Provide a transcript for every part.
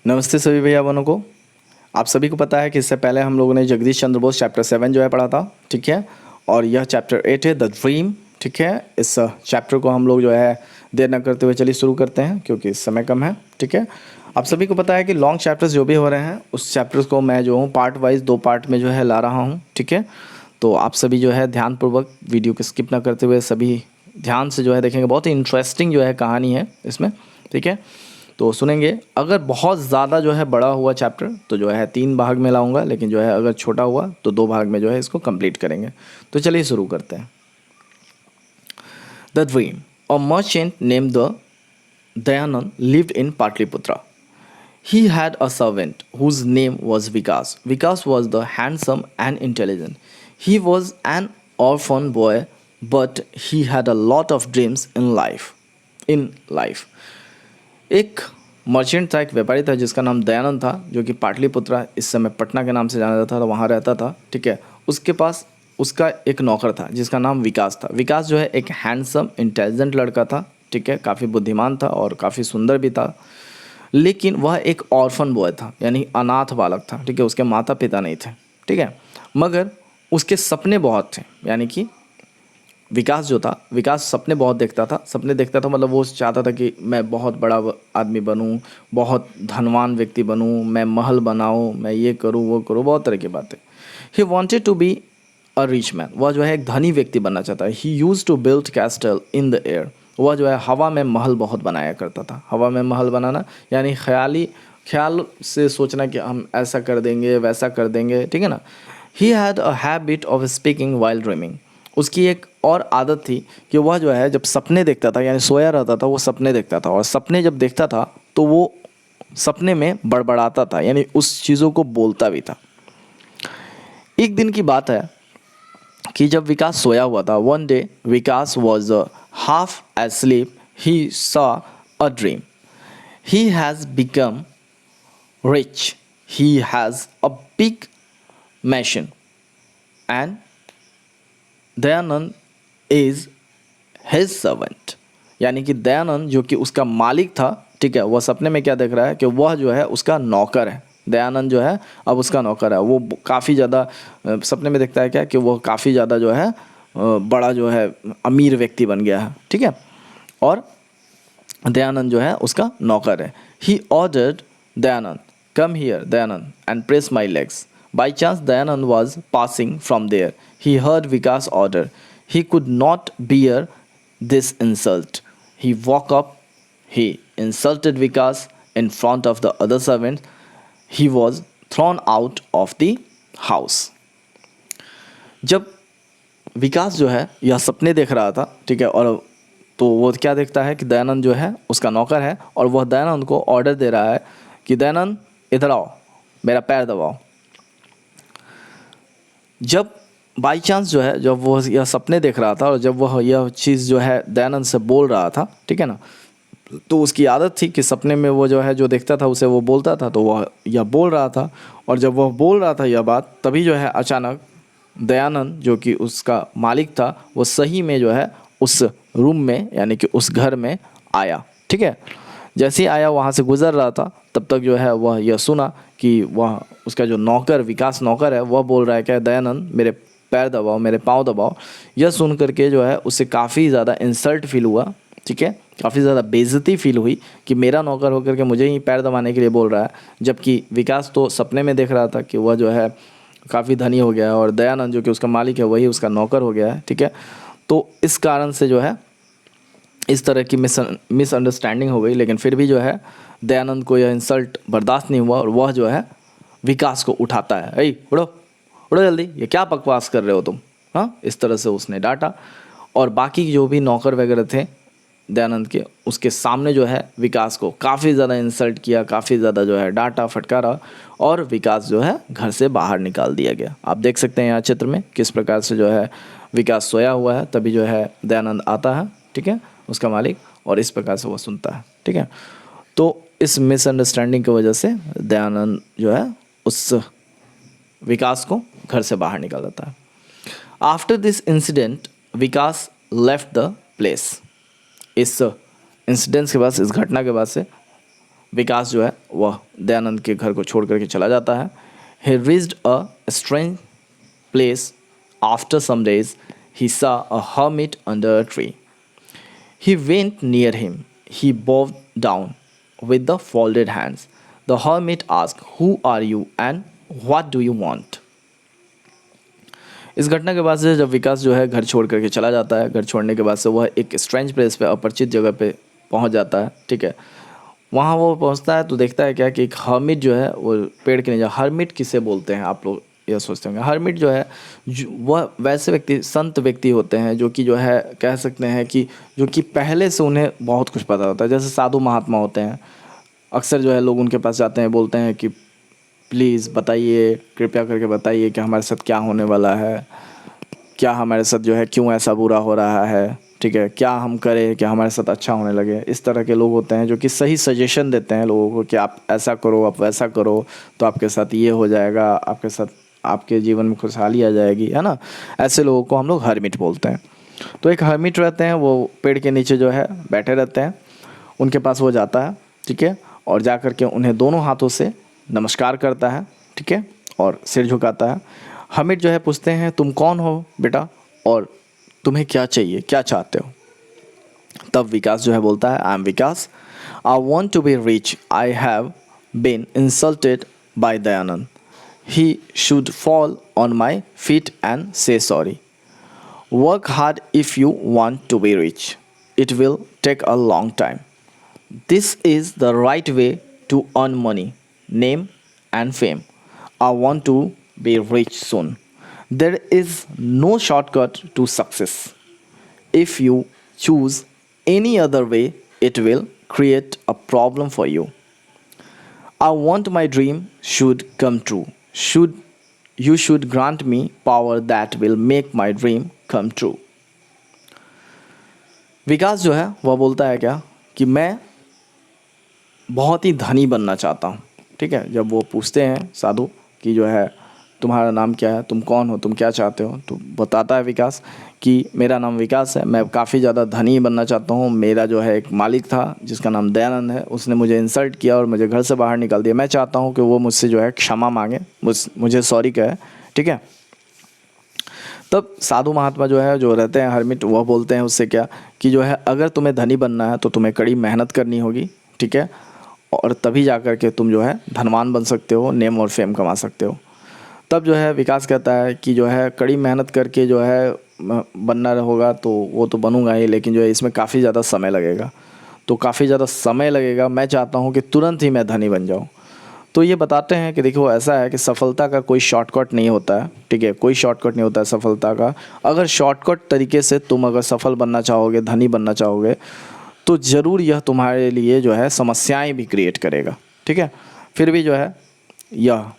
नमस्ते सभी भैया बहनों को। आप सभी को पता है कि इससे पहले हम लोगों ने जगदीश चंद्र बोस चैप्टर 7 जो है पढ़ा था, ठीक है। और यह चैप्टर 8 है द ड्रीम, ठीक है। इस चैप्टर को हम लोग जो है देर न करते हुए चलिए शुरू करते हैं क्योंकि समय कम है, ठीक है। आप सभी को पता है कि लॉन्ग चैप्टर्स जो भी हो रहे हैं उस चैप्टर्स को मैं जो हूँ पार्ट वाइज 2 पार्ट में जो है ला रहा हूँ, ठीक है। तो आप सभी जो है ध्यानपूर्वक वीडियो को स्किप ना करते हुए सभी ध्यान से जो है देखेंगे। बहुत ही इंटरेस्टिंग जो है कहानी है इसमें, ठीक है। तो सुनेंगे। अगर बहुत ज़्यादा जो है बड़ा हुआ चैप्टर तो जो है 3 भाग में लाऊंगा, लेकिन जो है अगर छोटा हुआ तो 2 भाग में जो है इसको कंप्लीट करेंगे। तो चलिए शुरू करते हैं। The dream. A merchant name the Dayanand lived in Pataliputra. He had a servant whose name was Vikas. Vikas was the handsome and intelligent. He was an orphan boy, but he had a lot of dreams in life. एक merchant था, एक व्यापारी था जिसका नाम दयानंद था, जो कि पाटलिपुत्रा इस समय पटना के नाम से जाना जाता था, वहाँ रहता था, ठीक है। उसके पास उसका एक नौकर था जिसका नाम विकास था। विकास जो है एक हैंडसम इंटेलिजेंट लड़का था, ठीक है। काफ़ी बुद्धिमान था और काफ़ी सुंदर भी था, लेकिन वह एक ऑर्फन बॉय था, यानी अनाथ बालक था, ठीक है। उसके माता पिता नहीं थे, ठीक है। मगर उसके सपने बहुत थे, यानी कि विकास जो था, विकास सपने बहुत देखता था। सपने देखता था मतलब वो चाहता था कि मैं बहुत बड़ा आदमी बनूं, बहुत धनवान व्यक्ति बनूं, मैं महल बनाऊं, मैं ये करूं वो करूं, बहुत तरह की बातें। He wanted to be a rich man. वह जो है एक धनी व्यक्ति बनना चाहता है। He used to build castle in the air. वह जो है हवा में महल बहुत बनाया करता था। हवा में महल बनाना यानी ख्याल से सोचना कि हम ऐसा कर देंगे वैसा कर देंगे, ठीक है ना। He had a habit of speaking while dreaming. उसकी एक और आदत थी कि वह जो है जब सपने देखता था, यानी सोया रहता था, वो सपने देखता था, और सपने जब देखता था तो वो सपने में बड़बड़ाता था, यानी उस चीज़ों को बोलता भी था। एक दिन की बात है कि जब विकास सोया हुआ था, one day Vikas was half asleep, he saw a dream. He has become rich. He has a big mansion and Dayanand is his servant. यानी कि दयानंद जो कि उसका मालिक था, ठीक है, वह सपने में क्या देख रहा है कि वह जो है उसका नौकर है। दयानंद जो है अब उसका नौकर है। वो काफ़ी ज़्यादा सपने में देखता है क्या कि वो काफ़ी ज़्यादा जो है बड़ा जो है अमीर व्यक्ति बन गया है, ठीक है। और दयानंद जो है उसका नौकर है। He ordered Dayanand, come here Dayanand and press my legs. By chance Dayanand was passing from there. He heard Vikas order. He could not bear this insult. He walk up. He insulted Vikas in front of the other servants. He was thrown out of the house. जब विकास जो है यह सपने देख रहा था, ठीक है, और तो वो क्या देखता है कि दयानंद जो है उसका नौकर है और वह दयानंद को ऑर्डर दे रहा है कि दयानंद इधर आओ, मेरा पैर दबाओ। जब बाई चांस जो है जब वह यह सपने देख रहा था और जब वह यह चीज़ जो है दयानंद से बोल रहा था, ठीक है ना, तो उसकी आदत थी कि सपने में वो जो है जो देखता था उसे वो बोलता था, तो वह यह बोल रहा था। और जब वह बोल रहा था यह बात, तभी जो है अचानक दयानंद जो कि उसका मालिक था वो सही में जो है उस रूम में, यानी कि उस घर में आया, ठीक है। जैसे ही आया वहाँ से गुजर रहा था, तब तक जो है वह यह सुना कि वह उसका जो नौकर, विकास नौकर है, वह बोल रहा है कि दयानंद मेरे पैर दबाओ, मेरे पाँव दबाओ। यह सुन करके जो है उससे काफ़ी ज़्यादा इंसल्ट फील हुआ, ठीक है, काफ़ी ज़्यादा बेइज्जती फील हुई कि मेरा नौकर होकर के मुझे ही पैर दबाने के लिए बोल रहा है, जबकि विकास तो सपने में देख रहा था कि वह जो है काफ़ी धनी हो गया है और दयानंद जो कि उसका मालिक है वही उसका नौकर हो गया है, ठीक है। तो इस कारण से जो है इस तरह की मिसअंडरस्टैंडिंग हो गई, लेकिन फिर भी जो है दयानंद को यह इंसल्ट बर्दाश्त नहीं हुआ और वह जो है विकास को उठाता है। ऐ उड़ो उड़ो जल्दी, ये क्या बकवास कर रहे हो तुम, हाँ, इस तरह से उसने डांटा। और बाकी जो भी नौकर वगैरह थे दयानंद के, उसके सामने जो है विकास को काफ़ी ज़्यादा इंसल्ट किया, काफ़ी ज़्यादा जो है डांटा फटकारा और विकास जो है घर से बाहर निकाल दिया गया। आप देख सकते हैं यहाँ चित्र में किस प्रकार से जो है विकास सोया हुआ है, तभी जो है दयानंद आता है, ठीक है, उसका मालिक, और इस प्रकार से वो सुनता है, ठीक है। तो इस मिसअंडरस्टैंडिंग की वजह से दयानंद जो है उस विकास को घर से बाहर निकाल देता है। After this incident Vikas left the place. इस इंसिडेंस के बाद, इस घटना के बाद से विकास जो है वह दयानंद के घर को छोड़ करके चला जाता है। He reached a strange place. After some days, he saw a hermit under a tree. He went near him. He bowed down with the folded hands. The hermit asked, "Who are you and what do you want?" इस घटना के बाद से जब विकास जो है घर छोड़ करके चला जाता है, घर छोड़ने के बाद से वह एक स्ट्रेंज प्लेस पे, अपरिचित जगह पे पहुंच जाता है। ठीक है, वहाँ वो पहुंचता है तो देखता है क्या कि एक हर्मिट जो है वो पेड़ के नीचे, हर्मिट किसे बोलते हैं आप लोग यह सोचते होंगे। हर्मिट जो है वह वैसे व्यक्ति, संत व्यक्ति होते हैं जो कि जो है कह सकते हैं कि जो कि पहले से उन्हें बहुत कुछ पता होता है। जैसे साधु महात्मा होते हैं, अक्सर जो है लोग उनके पास जाते हैं, बोलते हैं कि प्लीज़ बताइए, कृपया करके बताइए कि हमारे साथ क्या होने वाला है, क्या हमारे साथ जो है क्यों ऐसा बुरा हो रहा है, ठीक है, क्या हम करें कि हमारे साथ अच्छा होने लगे। इस तरह के लोग होते हैं जो कि सही सजेशन देते हैं लोगों को कि आप ऐसा करो, आप वैसा करो, तो आपके साथ ये हो जाएगा, आपके साथ आपके जीवन में खुशहाली आ जाएगी, है ना। ऐसे लोगों को हम लोग हर्मिट बोलते हैं। तो एक हर्मिट रहते हैं, वो पेड़ के नीचे जो है बैठे रहते हैं। उनके पास वो जाता है, ठीक है, और जा कर के उन्हें दोनों हाथों से नमस्कार करता है, ठीक है, और सिर झुकाता है। हर्मिट जो है पूछते हैं, तुम कौन हो बेटा और तुम्हें क्या चाहिए, क्या चाहते हो। तब विकास जो है बोलता है, I am Vikas, I want to be rich, I have been insulted by Dayanand, he should fall on my feet and say sorry. Work hard if you want to be rich, it will take a long time, this is the right way to earn money, name and fame, I want to be rich soon. There is no shortcut to success. If you choose any other way, it will create a problem for you. I want my dream should come true. You should grant me power that will make my dream come true. विकास जो है वह बोलता है क्या कि मैं बहुत ही धनी बनना चाहता हूँ। ठीक है, जब वो पूछते हैं साधु कि जो है तुम्हारा नाम क्या है, तुम कौन हो, तुम क्या चाहते हो, तो बताता है विकास कि मेरा नाम विकास है, मैं काफ़ी ज़्यादा धनी बनना चाहता हूँ। मेरा जो है एक मालिक था जिसका नाम दयानंद है, उसने मुझे इंसल्ट किया और मुझे घर से बाहर निकाल दिया। मैं चाहता हूँ कि वो मुझसे जो है क्षमा मांगे, मुझे सॉरी कहे। ठीक है, तब साधु महात्मा जो है, जो रहते हैं हर्मिट, वह बोलते हैं उससे क्या कि जो है अगर तुम्हें धनी बनना है तो तुम्हें कड़ी मेहनत करनी होगी। ठीक है, और तभी जा कर के तुम जो है धनवान बन सकते हो, नेम और फेम कमा सकते हो। तब जो है विकास कहता है कि जो है कड़ी मेहनत करके जो है बनना होगा तो वो तो बनूंगा ही, लेकिन जो है इसमें काफ़ी ज़्यादा समय लगेगा, तो काफ़ी ज़्यादा समय लगेगा। मैं चाहता हूँ कि तुरंत ही मैं धनी बन जाऊँ। तो ये बताते हैं कि देखो ऐसा है कि सफलता का कोई शॉर्टकट नहीं होता है। ठीक है, कोई शॉर्टकट नहीं होता है सफलता का। अगर शॉर्टकट तरीके से तुम अगर सफल बनना चाहोगे, धनी बनना चाहोगे, तो ज़रूर यह तुम्हारे लिए जो है समस्याएँ भी क्रिएट करेगा। ठीक है, फिर भी जो है यह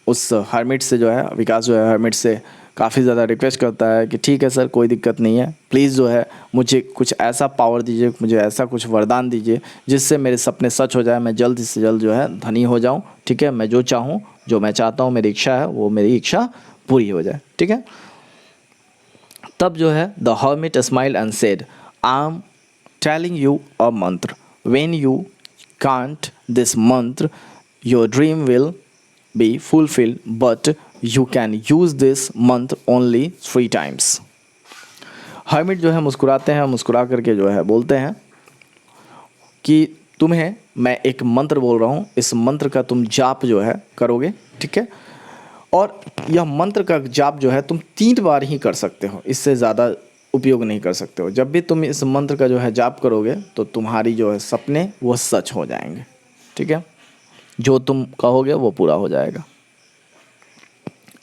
उस हर्मिट से जो है विकास जो है हर्मिट से काफ़ी ज़्यादा रिक्वेस्ट करता है कि ठीक है सर, कोई दिक्कत नहीं है, प्लीज़ जो है मुझे कुछ ऐसा पावर दीजिए, मुझे ऐसा कुछ वरदान दीजिए जिससे मेरे सपने सच हो जाए, मैं जल्द से जल्द जो है धनी हो जाऊं। ठीक है, मैं जो चाहूं, जो मैं चाहता हूं, मेरी इच्छा है, वो मेरी इच्छा पूरी हो जाए। ठीक है, तब जो है the hermit smile and said, I am telling you अ मंत्र, व्हेन यू कांट दिस मंत्र your dream will be fulfilled, but you can use this month only 3 times. Hermit जो है मुस्कुराते हैं, मुस्कुरा करके जो है बोलते हैं कि तुम्हें मैं एक मंत्र बोल रहा हूँ, इस मंत्र का तुम जाप जो है करोगे। ठीक है, और यह मंत्र का जाप जो है तुम 3 बार ही कर सकते हो, इससे ज़्यादा उपयोग नहीं कर सकते हो। जब भी तुम इस मंत्र का जो है जाप करोगे तो तुम्हारी जो है सपने वो सच हो जाएंगे। ठीक है, जो तुम कहोगे वो पूरा हो जाएगा।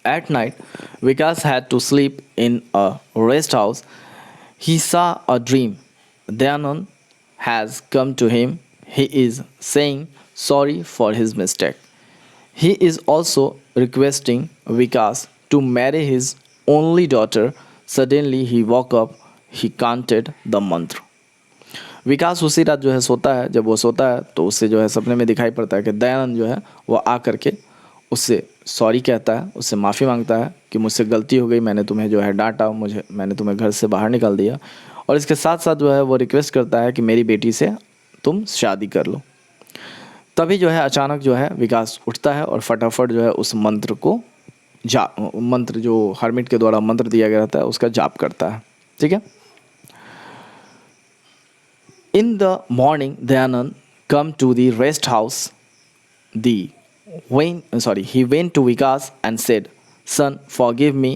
At night, Vikas had to sleep in a rest house. He saw a dream. Dayanand has come to him. He is saying sorry for his mistake. He is also requesting Vikas to marry his only daughter. Suddenly he woke up. He chanted the mantra. विकास उसी रात जो है सोता है। जब वो सोता है तो उससे जो है सपने में दिखाई पड़ता है कि दयानंद जो है वो आ करके उससे सॉरी कहता है, उससे माफ़ी मांगता है कि मुझसे गलती हो गई, मैंने तुम्हें जो है डांटा, मैंने तुम्हें घर से बाहर निकाल दिया, और इसके साथ साथ जो है वो रिक्वेस्ट करता है कि मेरी बेटी से तुम शादी कर लो। तभी जो है अचानक जो है विकास उठता है और फटाफट जो है उस मंत्र को मंत्र जो हर्मिट के द्वारा मंत्र दिया गया था उसका जाप करता है। ठीक है। In the morning Dayanand come to the rest house he went to Vikas and said, "Son, forgive me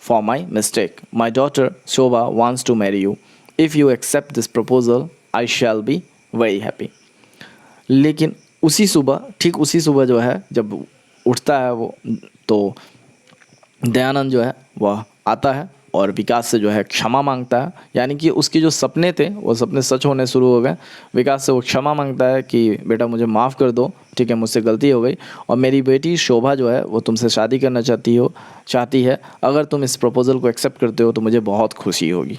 for my mistake. My daughter Shobha wants to marry you. If you accept this proposal, I shall be very happy." लेकिन ठीक उसी सुबह जो है जब उठता है वो, तो दयानंद जो है वह आता है और विकास से जो है क्षमा मांगता है। यानी कि उसके जो सपने थे वो सपने सच होने शुरू हो गए। विकास से वो क्षमा मांगता है कि बेटा मुझे माफ़ कर दो, ठीक है, मुझसे गलती हो गई और मेरी बेटी शोभा जो है वो तुमसे शादी करना चाहती है। अगर तुम इस प्रपोज़ल को एक्सेप्ट करते हो तो मुझे बहुत खुशी होगी।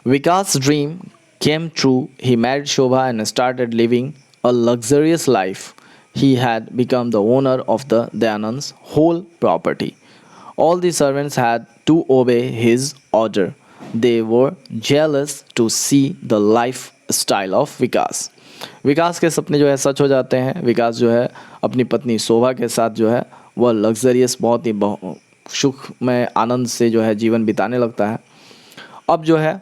Vikas dream came true. He married Shobha and started living a luxurious life. He had become the owner of the Dayanand's whole property. All the servants had to obey his order. They were jealous to see the lifestyle of विकास। विकास के सपने जो है सच हो जाते हैं। विकास जो है अपनी पत्नी शोभा के साथ जो है वह लग्जरियस बहुत ही सुख में आनंद से जो है जीवन बिताने लगता है। अब जो है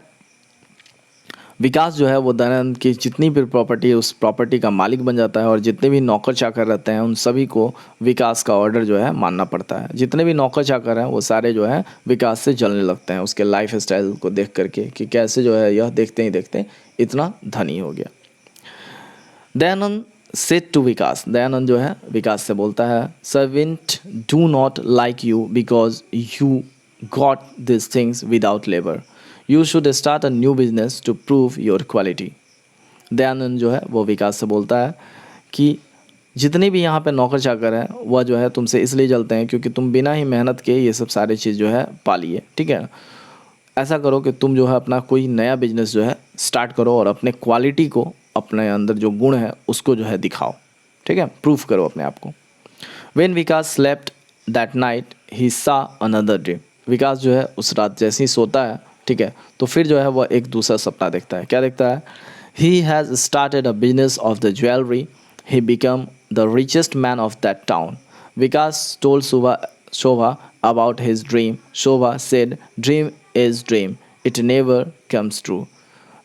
विकास जो है वो दयानंद की जितनी भी प्रॉपर्टी है उस प्रॉपर्टी का मालिक बन जाता है और जितने भी नौकर चाकर रहते हैं उन सभी को विकास का ऑर्डर जो है मानना पड़ता है। जितने भी नौकर चाकर हैं वो सारे जो है विकास से जलने लगते हैं उसके लाइफ स्टाइल को देख करके कि कैसे जो है यह देखते ही देखते इतना धनी हो गया। दयानंद सेड टू विकास। दयानंद जो है विकास से बोलता है, servant do not like you because you got this things without labour. You should start a new business to prove your quality. Dayanand जो है वो विकास से बोलता है कि जितने भी यहाँ पे नौकर चाकर हैं वह जो है तुमसे इसलिए जलते हैं क्योंकि तुम बिना ही मेहनत के ये सब सारी चीज़ जो है पा लिए। ठीक है, ऐसा करो कि तुम जो है अपना कोई नया बिजनेस जो है स्टार्ट करो और अपने क्वालिटी को, अपने अंदर जो गुण है उसको जो है दिखाओ। ठीक है, प्रूफ करो अपने आप को। When Vikas slept that night he saw another dream. विकास जो है उस रात जैसे ही सोता है, ठीक है, तो फिर जो है वह एक दूसरा सपना देखता है। क्या देखता है? He has started a business of the jewelry. He become the richest man of that town. Vikas told Shobha about his dream. Shobha said, "Dream is dream. It never comes true."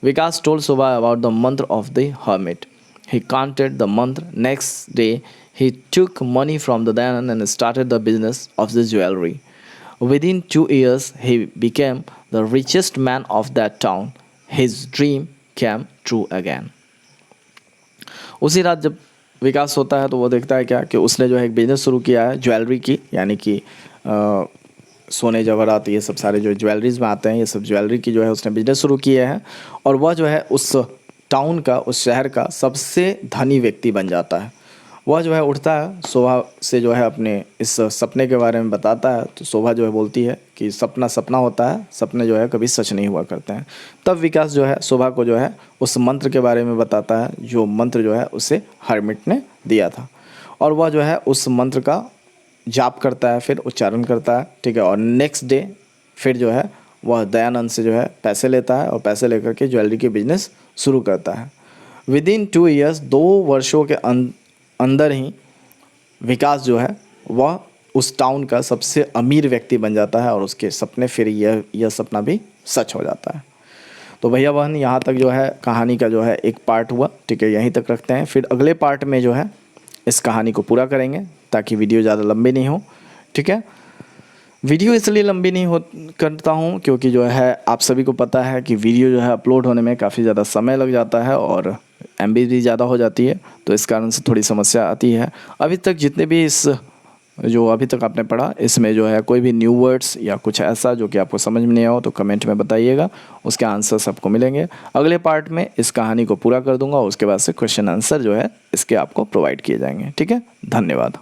Vikas told Shobha about the mantra of the hermit. He chanted the mantra. Next day, he took money from the Dayanand and started the business of the jewelry. Within 2 years, he became the richest man of that town. His dream came true again. उसी रात जब विकास होता है तो वो देखता है क्या कि उसने जो है एक बिजनेस शुरू किया है ज्वेलरी की, यानी कि सोने जवाहरात ये सब सारे जो ज्वेलरीज में आते हैं ये सब ज्वेलरी की जो है उसने बिजनेस शुरू किया है और वह जो है उस टाउन का, उस शहर का सबसे धनी व्यक्ति बन जाता है। वह जो है उठता है, शोभा से जो है अपने इस सपने के बारे में बताता है तो शोभा जो है बोलती है कि सपना सपना होता है, सपने जो है कभी सच नहीं हुआ करते हैं। तब विकास जो है शोभा को जो है उस मंत्र के बारे में बताता है जो मंत्र जो है उसे हर्मिट ने दिया था और वह जो है उस मंत्र का जाप करता है, फिर उच्चारण करता है। ठीक है, और नेक्स्ट डे फिर जो है वह दयानंद से जो है पैसे लेता है और पैसे लेकर के ज्वेलरी के बिजनेस शुरू करता है। विदिन 2 ईयर्स, 2 वर्षों के अंदर ही विकास जो है वह उस टाउन का सबसे अमीर व्यक्ति बन जाता है और उसके सपने फिर यह सपना भी सच हो जाता है। तो भैया बहन यहाँ तक जो है कहानी का जो है एक पार्ट हुआ। ठीक है, यहीं तक रखते हैं, फिर अगले पार्ट में जो है इस कहानी को पूरा करेंगे ताकि वीडियो ज़्यादा लंबी नहीं हो। ठीक है, वीडियो इसलिए लंबी नहीं करता हूँ क्योंकि जो है आप सभी को पता है कि वीडियो जो है अपलोड होने में काफ़ी ज़्यादा समय लग जाता है और MB भी ज़्यादा हो जाती है, तो इस कारण से थोड़ी समस्या आती है। अभी तक जितने भी जो अभी तक आपने पढ़ा इसमें जो है कोई भी न्यू वर्ड्स या कुछ ऐसा जो कि आपको समझ में नहीं आओ तो कमेंट में बताइएगा, उसके आंसर्स आपको मिलेंगे। अगले पार्ट में इस कहानी को पूरा कर दूंगा, उसके बाद से क्वेश्चन आंसर जो है इसके आपको प्रोवाइड किए जाएंगे। ठीक है, धन्यवाद।